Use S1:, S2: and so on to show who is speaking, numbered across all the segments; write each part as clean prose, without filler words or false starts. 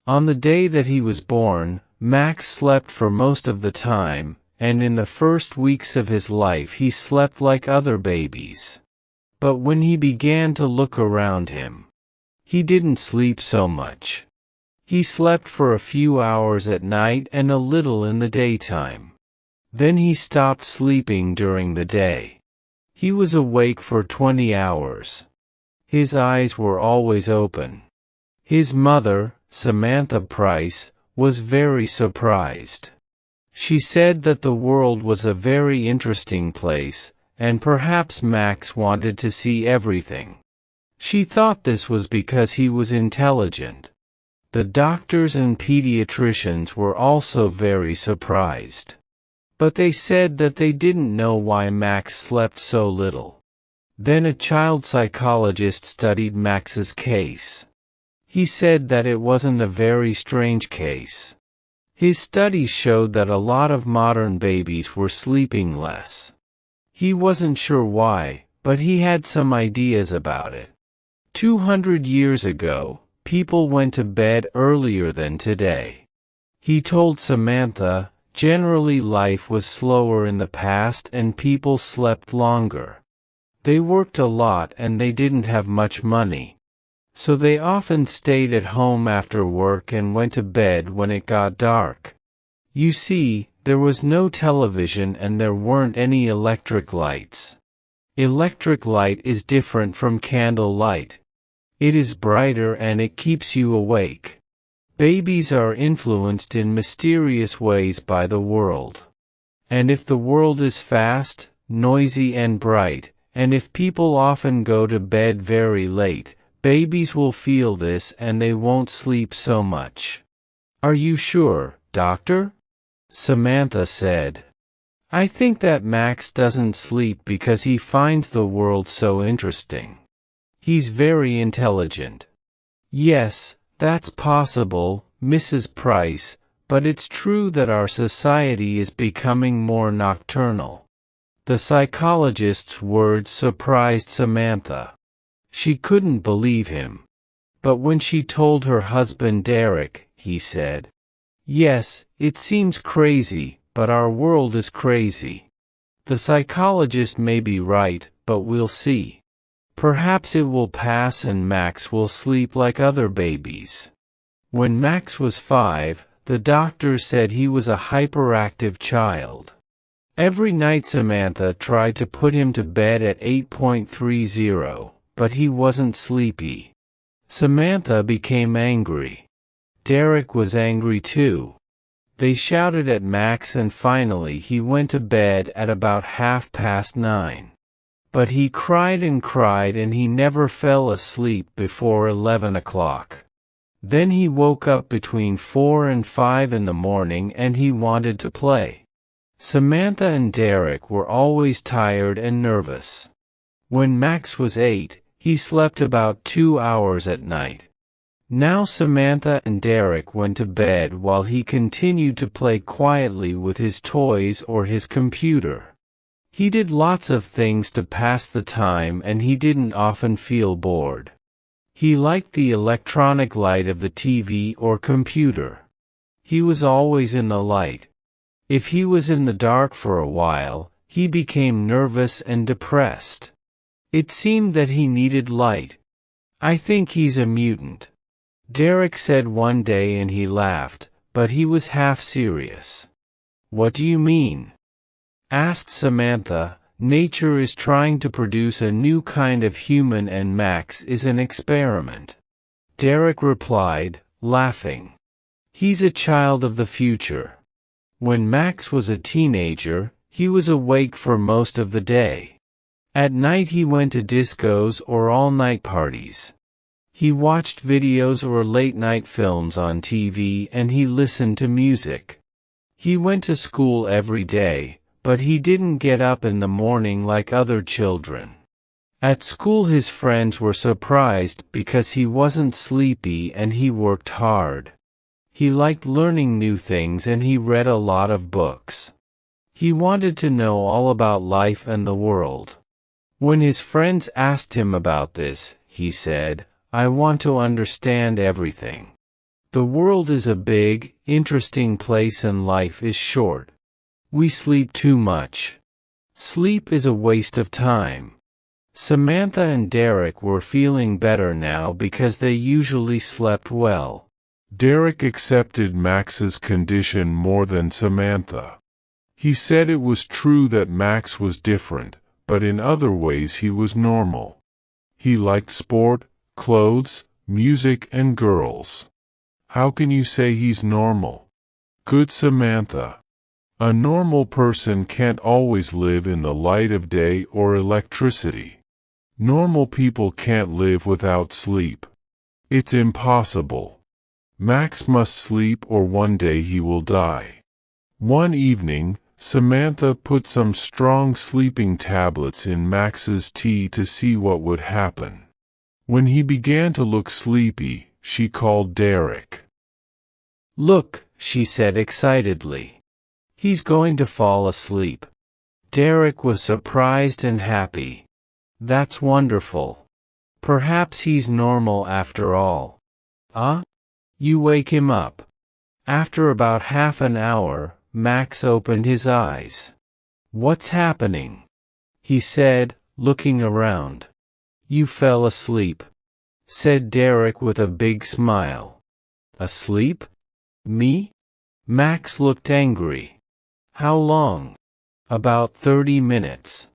S1: On the day that he was born, Max slept for most of the time, and in the first weeks of his life he slept like other babies. But when he began to look around him, he didn't sleep so much. He slept for a few hours at night and a little in the daytime. Then he stopped sleeping during the day. He was awake for 20 hours. His eyes were always open. His mother, Samantha Price, was very surprised. She said that the world was a very interesting place, and perhaps Max wanted to see everything. She thought this was because he was intelligent. The doctors and pediatricians were also very surprised. But they said that they didn't know why Max slept so little. Then a child psychologist studied Max's case. He said that it wasn't a very strange case. His studies showed that a lot of modern babies were sleeping less. He wasn't sure why, but he had some ideas about it. 200 years ago, people went to bed earlier than today. He told Samantha, generally life was slower in the past and people slept longer. They worked a lot and they didn't have much money. So they often stayed at home after work and went to bed when it got dark. You see, there was no television and there weren't any electric lights. Electric light is different from candle light. It is brighter and it keeps you awake. Babies are influenced in mysterious ways by the world. And if the world is fast, noisy and bright, and if people often go to bed very late, babies will feel this and they won't sleep so much. Are you sure, doctor? Samantha said. I think that Max doesn't sleep because he finds the world so interesting. He's very intelligent. Yes, that's possible, Mrs. Price, but it's true that our society is becoming more nocturnal. The psychologist's words surprised Samantha. She couldn't believe him. But when she told her husband Derek, he said, yes, it seems crazy, but our world is crazy. The psychologist may be right, but we'll see. Perhaps it will pass and Max will sleep like other babies. When Max was 5, the doctor said he was a hyperactive child. Every night Samantha tried to put him to bed at 8:30, but he wasn't sleepy. Samantha became angry. Derek was angry too. They shouted at Max and finally he went to bed at about 9:30. But he cried and he never fell asleep before 11 o'clock. Then he woke up between 4 and 5 in the morning and he wanted to play. Samantha and Derek were always tired and nervous. When Max was 8, he slept about 2 hours at night. Now Samantha and Derek went to bed while he continued to play quietly with his toys or his computer. He did lots of things to pass the time and he didn't often feel bored. He liked the electronic light of the TV or computer. He was always in the light. If he was in the dark for a while, he became nervous and depressed. It seemed that he needed light. I think he's a mutant, Derek said one day and he laughed, but he was half serious. What do you mean? Asked Samantha. Nature is trying to produce a new kind of human and Max is an experiment. Derek replied, laughing. He's a child of the future. When Max was a teenager, he was awake for most of the day. At night he went to discos or all-night parties. He watched videos or late-night films on TV and he listened to music. He went to school every day, but he didn't get up in the morning like other children. At school his friends were surprised because he wasn't sleepy and he worked hard. He liked learning new things and he read a lot of books. He wanted to know all about life and the world. When his friends asked him about this, he said, I want to understand everything. The world is a big, interesting place and life is short. We sleep too much. Sleep is a waste of time. Samantha and Derek were feeling better now because they usually slept well.
S2: Derek accepted Max's condition more than Samantha. He said it was true that Max was different, but in other ways he was normal. He liked sport, clothes, music, and girls. How can you say he's normal? Good Samantha. A normal person can't always live in the light of day or electricity. Normal people can't live without sleep. It's impossible. Max must sleep or one day he will die. One evening, Samantha put some strong sleeping tablets in Max's tea to see what would happen. When he began to look sleepy, she called Derek.
S1: "Look," she said excitedly. "He's going to fall asleep." Derek was surprised and happy. "That's wonderful. Perhaps he's normal after all." You wake him up." After about half an hour, Max opened his eyes. "What's happening?" he said, looking around. "You fell asleep," said Derek with a big smile. "Asleep? Me?" Max looked angry. "How long?" "About 30 minutes.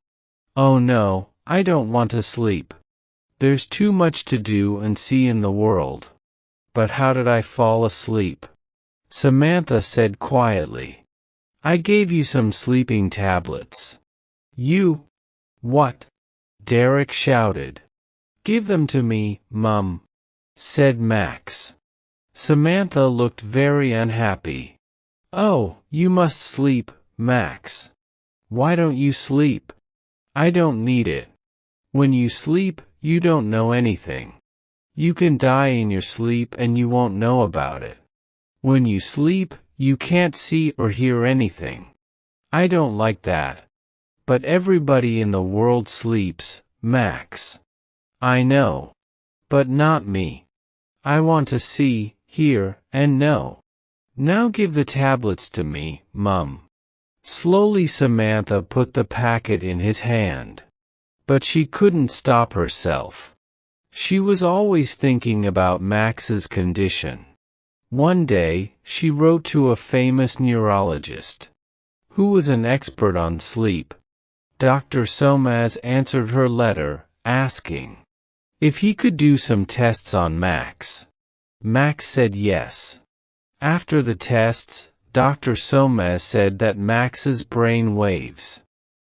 S1: "Oh no, I don't want to sleep. There's too much to do and see in the world." "But how did I fall asleep?" Samantha said quietly. "I gave you some sleeping tablets." "You? What?" Derek shouted. "Give them to me, Mum," said Max. Samantha looked very unhappy. "Oh, you must sleep, Max. Why don't you sleep?" "I don't need it. When you sleep, you don't know anything. You can die in your sleep and you won't know about it. When you sleep, you can't see or hear anything. I don't like that. But everybody in the world sleeps, Max." "I know. But not me. I want to see, hear, and know. Now give the tablets to me, Mum." Slowly Samantha put the packet in his hand. But she couldn't stop herself. She was always thinking about Max's condition. One day, she wrote to a famous neurologist, who was an expert on sleep. Dr. Somaz answered her letter, asking if he could do some tests on Max. Max said yes. After the tests, Dr. Somaz said that Max's brain waves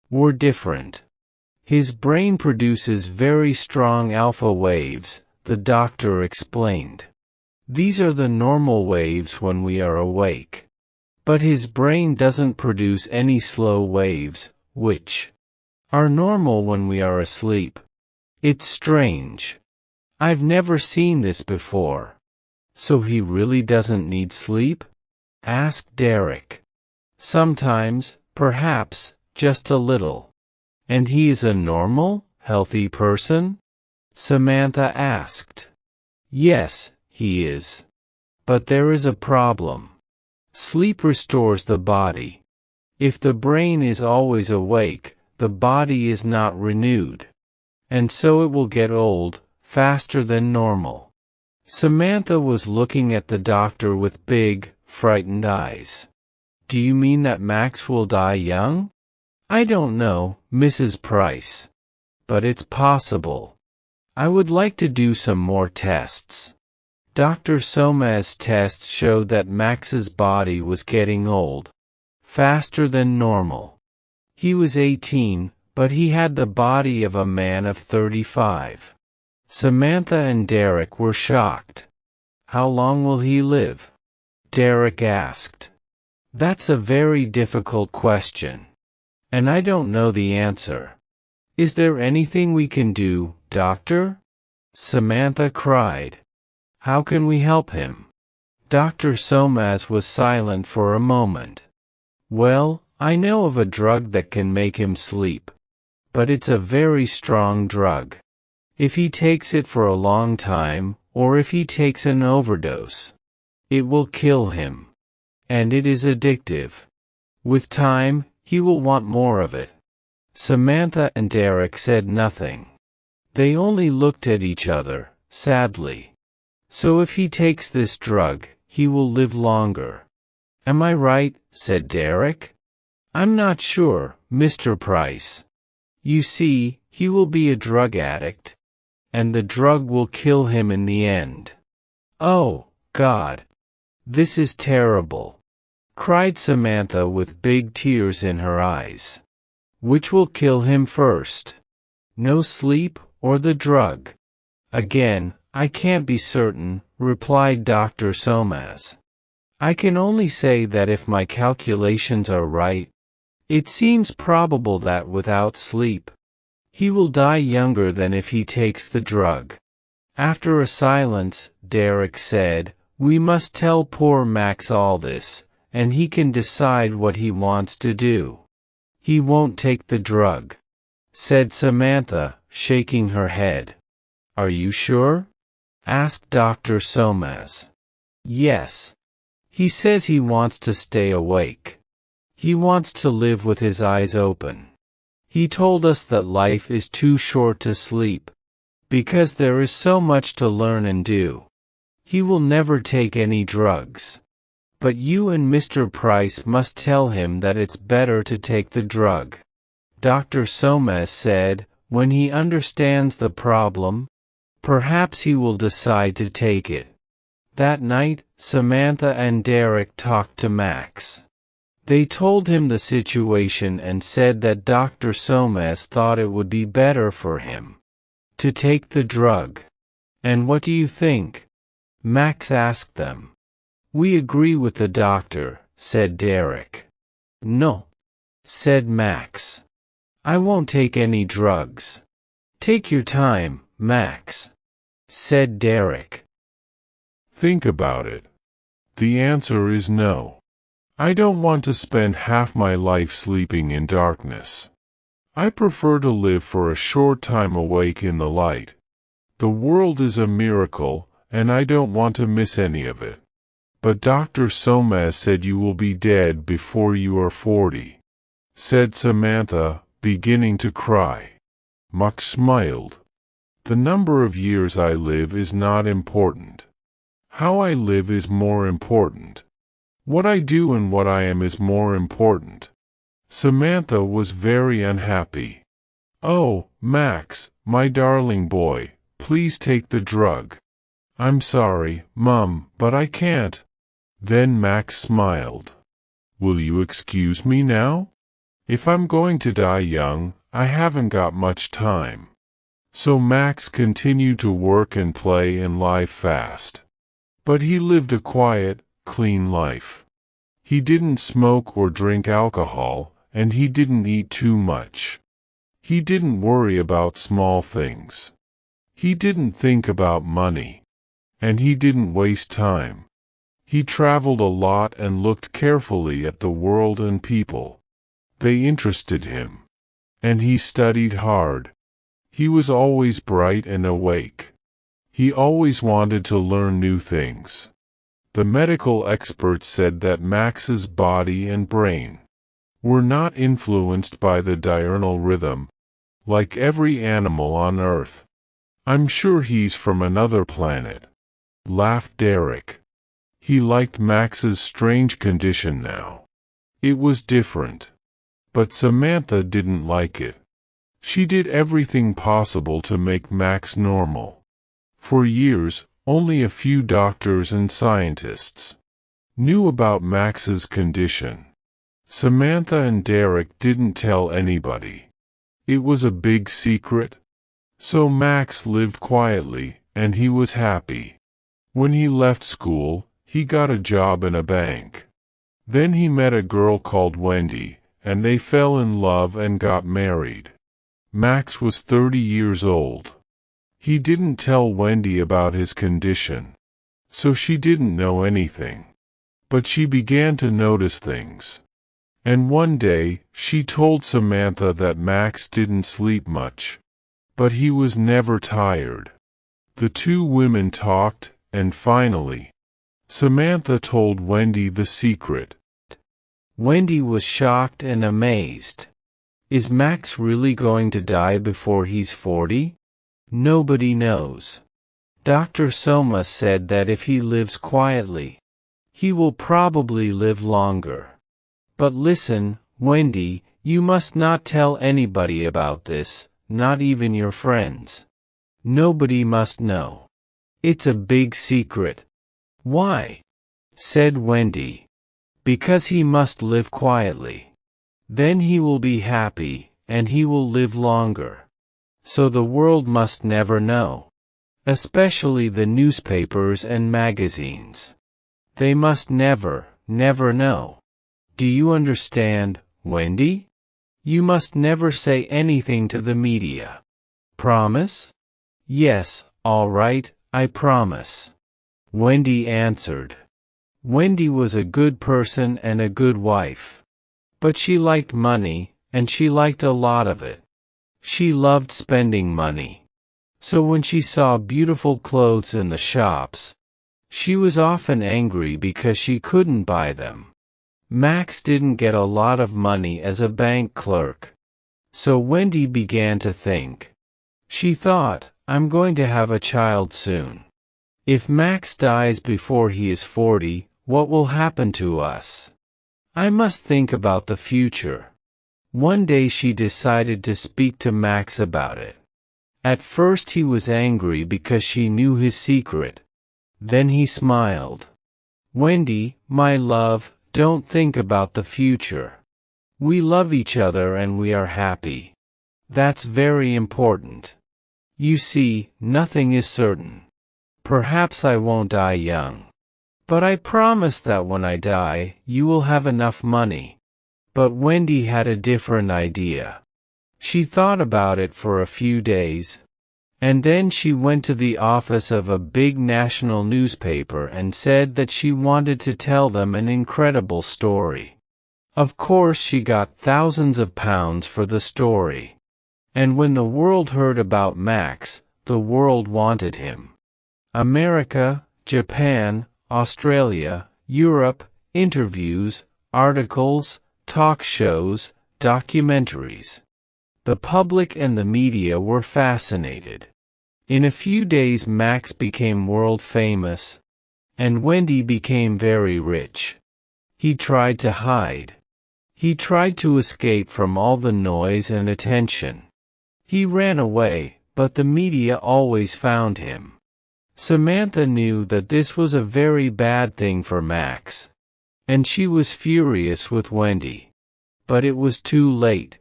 S1: were different. His brain produces very strong alpha waves, the doctor explained. These are the normal waves when we are awake. But his brain doesn't produce any slow waves, which are normal when we are asleep. It's strange. I've never seen this before. "So he really doesn't need sleep?" asked Derek. "Sometimes, perhaps, just a little." "And he is a normal, healthy person?" Samantha asked. "Yes, he is. But there is a problem. Sleep restores the body. If the brain is always awake, the body is not renewed. And so it will get old, faster than normal." Samantha was looking at the doctor with big, frightened eyes. "Do you mean that Max will die young?" "I don't know, Mrs. Price. But it's possible. I would like to do some more tests." Dr. Somaz's tests showed that Max's body was getting old, faster than normal. He was 18, but he had the body of a man of 35. Samantha and Derek were shocked. "How long will he live?" Derek asked. "That's a very difficult question. And I don't know the answer. Is there anything we can do, doctor?" Samantha cried. "How can we help him?" Dr. Somaz was silent for a moment. "Well, I know of a drug that can make him sleep. But it's a very strong drug. If he takes it for a long time, or if he takes an overdose, It will kill him. And it is addictive. With time, he will want more of it. Samantha and Derek said nothing. They only looked at each other, sadly. So if he takes this drug, he will live longer. Am I right? Said Derek. I'm not sure, Mr. Price. You see, he will be a drug addict. And the drug will kill him in the end. Oh, God. This is terrible, cried Samantha with big tears in her eyes. Which will kill him first? No sleep or the drug? Again, I can't be certain, replied Dr. Somas. I can only say that if my calculations are right, it seems probable that without sleep, he will die younger than if he takes the drug. After a silence, Derek said, we must tell poor Max all this, and he can decide what he wants to do. He won't take the drug, said Samantha, shaking her head. Are you sure? Asked Dr. Somas. Yes. He says he wants to stay awake. He wants to live with his eyes open. He told us that life is too short to sleep, because there is so much to learn and do. He will never take any drugs. But you and Mr. Price must tell him that it's better to take the drug. Dr. Somas said, when he understands the problem, perhaps he will decide to take it. That night, Samantha and Derek talked to Max. They told him the situation and said that Dr. Somas thought it would be better for him to take the drug. And what do you think? Max asked them. We agree with the doctor, said Derek. No, said Max. I won't take any drugs. Take your time, Max, said Derek.
S2: Think about it. The answer is no. I don't want to spend half my life sleeping in darkness. I prefer to live for a short time awake in the light. The world is a miracle, and I don't want to miss any of it. But Dr. Somas said you will be dead before you are 40, said Samantha, beginning to cry. Max smiled. The number of years I live is not important. How I live is more important. What I do and what I am is more important. Samantha was very unhappy. Oh, Max, my darling boy, please take the drug. I'm sorry, Mum, but I can't. Then Max smiled. Will you excuse me now? If I'm going to die young, I haven't got much time. So Max continued to work and play and live fast. But he lived a quiet, clean life. He didn't smoke or drink alcohol, and he didn't eat too much. He didn't worry about small things. He didn't think about money. And he didn't waste time. He traveled a lot and looked carefully at the world and people. They interested him. And he studied hard. He was always bright and awake. He always wanted to learn new things. The medical experts said that Max's body and brain were not influenced by the diurnal rhythm, like every animal on Earth. I'm sure he's from another planet, laughed Derek. He liked Max's strange condition now. It was different. But Samantha didn't like it. She did everything possible to make Max normal. For years, only a few doctors and scientists knew about Max's condition. Samantha and Derek didn't tell anybody. It was a big secret. So Max lived quietly, and he was happy. When he left school, he got a job in a bank. Then he met a girl called Wendy, and they fell in love and got married. Max was 30 years old. He didn't tell Wendy about his condition, so she didn't know anything. But she began to notice things. And one day, she told Samantha that Max didn't sleep much. But he was never tired. The two women talked, and finally, Samantha told Wendy the secret.
S1: Wendy was shocked and amazed. Is Max really going to die before he's 40? Nobody knows. Dr. Soma said that if he lives quietly, he will probably live longer. But listen, Wendy, you must not tell anybody about this, not even your friends. Nobody must know. It's a big secret. Why? Said Wendy. Because he must live quietly. Then he will be happy, and he will live longer. So the world must never know. Especially the newspapers and magazines. They must never, never know. Do you understand, Wendy? You must never say anything to the media. Promise? Yes, all right, I promise. Wendy answered. Wendy was a good person and a good wife. But she liked money, and she liked a lot of it. She loved spending money. So when she saw beautiful clothes in the shops, she was often angry because she couldn't buy them. Max didn't get a lot of money as a bank clerk. So Wendy began to think. She thought, I'm going to have a child soon. If Max dies before he is 40, what will happen to us? I must think about the future. One day she decided to speak to Max about it. At first he was angry because she knew his secret. Then he smiled. Wendy, my love, don't think about the future. We love each other and we are happy. That's very important. You see, nothing is certain. Perhaps I won't die young. But I promise that when I die, you will have enough money. But Wendy had a different idea. She thought about it for a few days. And then she went to the office of a big national newspaper and said that she wanted to tell them an incredible story. Of course she got thousands of pounds for the story. And when the world heard about Max, the world wanted him. America, Japan, Australia, Europe, interviews, articles, talk shows, documentaries. The public and the media were fascinated. In a few days Max became world famous, and Wendy became very rich. He tried to hide. He tried to escape from all the noise and attention. He ran away, but the media always found him. Samantha knew that this was a very bad thing for Max, and she was furious with Wendy. But it was too late.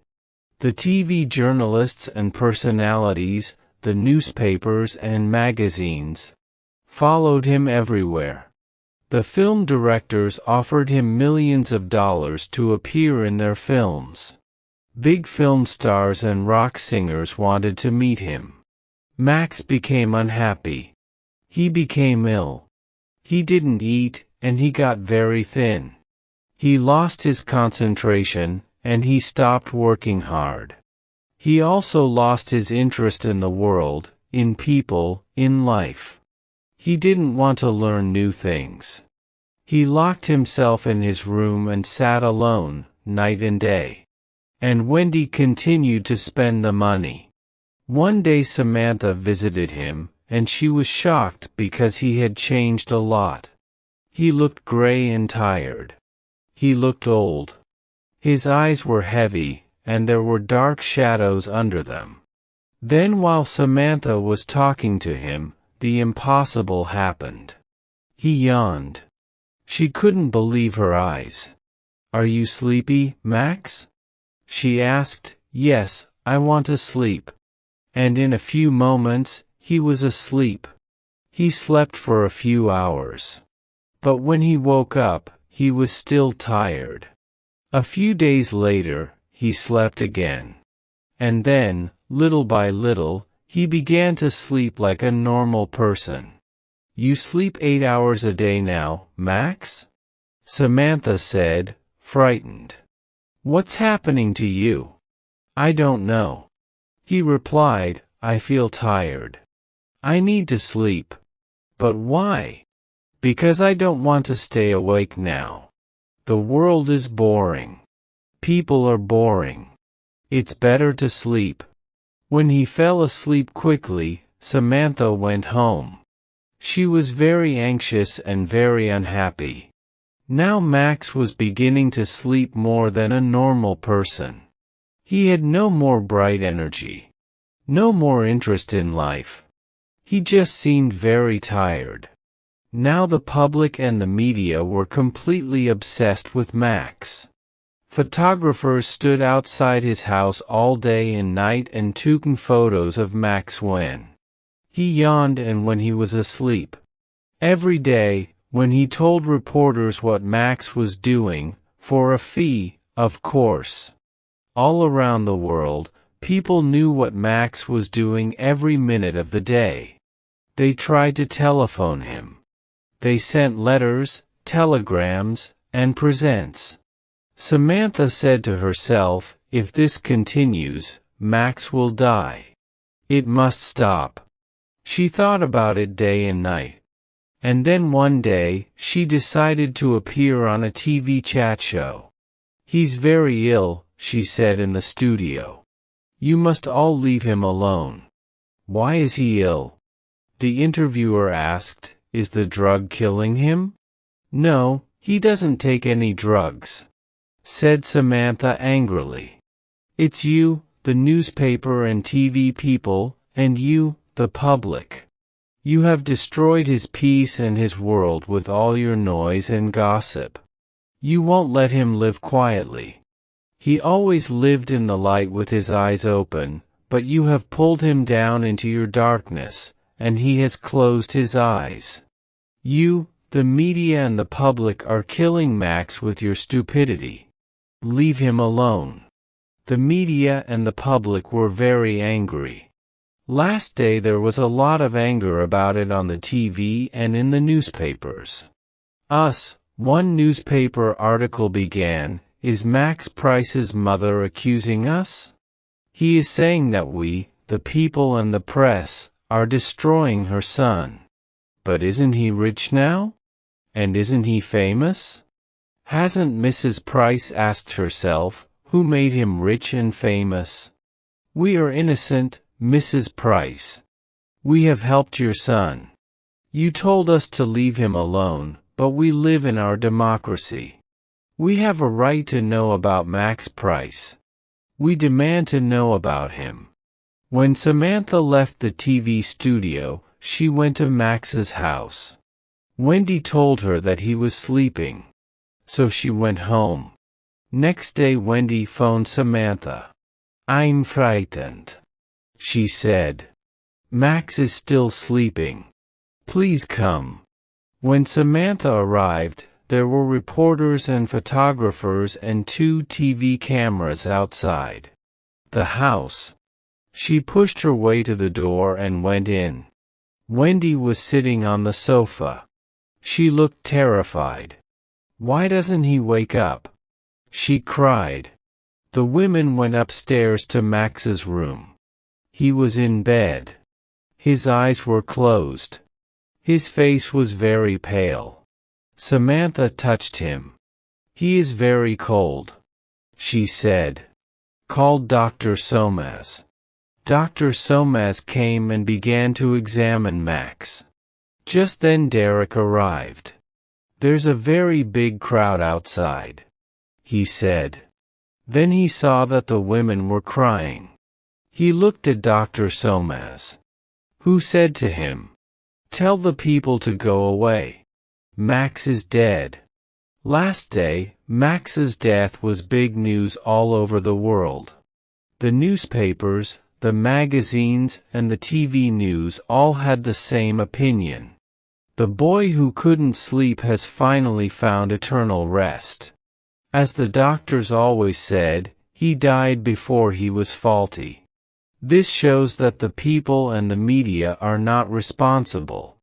S1: The TV journalists and personalities, the newspapers and magazines, followed him everywhere. The film directors offered him millions of dollars to appear in their films. Big film stars and rock singers wanted to meet him. Max became unhappy. He became ill. He didn't eat, and he got very thin. He lost his concentration, and he stopped working hard. He also lost his interest in the world, in people, in life. He didn't want to learn new things. He locked himself in his room and sat alone, night and day. And Wendy continued to spend the money. One day Samantha visited him, and she was shocked because he had changed a lot. He looked gray and tired. He looked old. His eyes were heavy, and there were dark shadows under them. Then while Samantha was talking to him, the impossible happened. He yawned. She couldn't believe her eyes. "Are you sleepy, Max?" she asked. "Yes, I want to sleep." And in a few moments, he was asleep. He slept for a few hours. But when he woke up, he was still tired. A few days later, he slept again. And then, little by little, he began to sleep like a normal person. "You sleep 8 hours a day now, Max?" Samantha said, frightened. "What's happening to you?" "I don't know." He replied, "I feel tired. I need to sleep." "But why?" Because I don't want to stay awake now. The world is boring. People are boring. It's better to sleep. When he fell asleep quickly, Samantha went home. She was very anxious and very unhappy. Now Max was beginning to sleep more than a normal person. He had no more bright energy. No more interest in life. He just seemed very tired. Now the public and the media were completely obsessed with Max. Photographers stood outside his house all day and night and took photos of Max when he yawned and when he was asleep. Every day, when he told reporters what Max was doing, for a fee, of course. All around the world, people knew what Max was doing every minute of the day. They tried to telephone him. They sent letters, telegrams, and presents. Samantha said to herself, if this continues, Max will die. It must stop. She thought about it day and night. And then one day, she decided to appear on a TV chat show. He's very ill, she said in the studio. You must all leave him alone. Why is he ill? The interviewer asked, is the drug killing him? No, he doesn't take any drugs, said Samantha angrily. It's you, the newspaper and TV people, and you, the public. You have destroyed his peace and his world with all your noise and gossip. You won't let him live quietly. He always lived in the light with his eyes open, but you have pulled him down into your darkness, and he has closed his eyes. You, the media and the public are killing Max with your stupidity. Leave him alone. The media and the public were very angry. Last day there was a lot of anger about it on the TV and in the newspapers. One newspaper article began, is Max Price's mother accusing us? He is saying that we, the people and the press, are destroying her son. But isn't he rich now? And isn't he famous? Hasn't Mrs. Price asked herself, who made him rich and famous? We are innocent, Mrs. Price. We have helped your son. You told us to leave him alone, but we live in our democracy. We have a right to know about Max Price. We demand to know about him. When Samantha left the TV studio, she went to Max's house. Wendy told her that he was sleeping. So she went home. Next day Wendy phoned Samantha. I'm frightened, she said. Max is still sleeping. Please come. When Samantha arrived, there were reporters and photographers and 2 TV cameras outside the house. She pushed her way to the door and went in. Wendy was sitting on the sofa. She looked terrified. Why doesn't he wake up? She cried. The women went upstairs to Max's room. He was in bed. His eyes were closed. His face was very pale. Samantha touched him. He is very cold, she said. Call Dr. Somas. Dr. Somas came and began to examine Max. Just then Derek arrived. There's a very big crowd outside, he said. Then he saw that the women were crying. He looked at Dr. Somas, who said to him, tell the people to go away. Max is dead. Last day, Max's death was big news all over the world. The newspapers, the magazines, and the TV news all had the same opinion. The boy who couldn't sleep has finally found eternal rest. As the doctors always said, he died before he was faulty. This shows that the people and the media are not responsible.